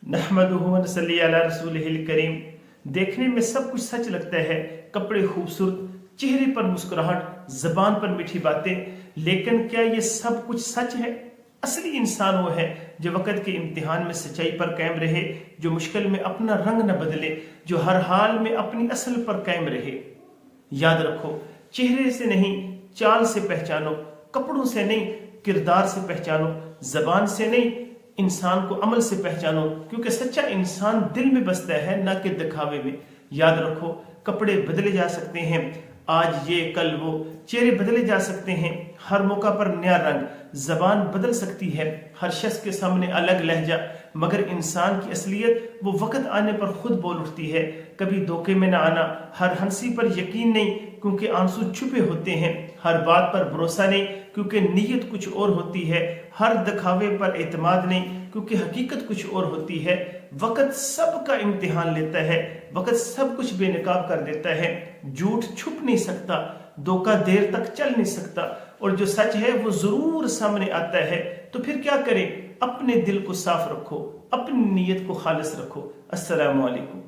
नहमदुहु व नसल्ली अला रसूलिहिल करीम। देखने में सब कुछ सच लगता है, कपड़े खूबसूरत, चेहरे पर मुस्कुराहट, जबान पर मीठी बातें, लेकिन क्या ये सब कुछ सच है? असली इंसान वो है जो वक़्त के इम्तिहान में सच्चाई पर कायम रहे, जो मुश्किल में अपना रंग न बदले, जो हर हाल में अपनी असल पर कायम रहे। याद रखो, चेहरे से नहीं चाल से पहचानो, कपड़ों से नहीं किरदार से पहचानो, जबान से नहीं इंसान को अमल से पहचानो, क्योंकि सच्चा इंसान दिल में बसता है, ना कि दिखावे में। याद रखो, कपड़े बदले जा सकते हैं, आज ये कल वो, चेहरे बदले जा सकते हैं, हर मौका पर नया रंग, जबान बदल सकती है, हर शख्स के सामने अलग लहजा, मगर इंसान की असलियत वो वक्त आने पर खुद बोल उठती है। कभी धोखे में न आना, हर हंसी पर यकीन नहीं क्योंकि आंसू छुपे होते हैं, हर बात पर भरोसा नहीं क्योंकि नीयत कुछ और होती है, हर दिखावे पर एतमाद नहीं क्योंकि हकीकत कुछ और होती है। वक्त सब का इम्तिहान लेता है, वक्त सब कुछ बेनकाब कर देता है। झूठ छुप नहीं सकता, धोखा देर तक चल नहीं सकता, और जो सच है वो जरूर सामने आता है। तो फिर क्या करें? अपने दिल को साफ रखो, अपनी नीयत को खालिस रखो। अस्सलामु अलैकुम।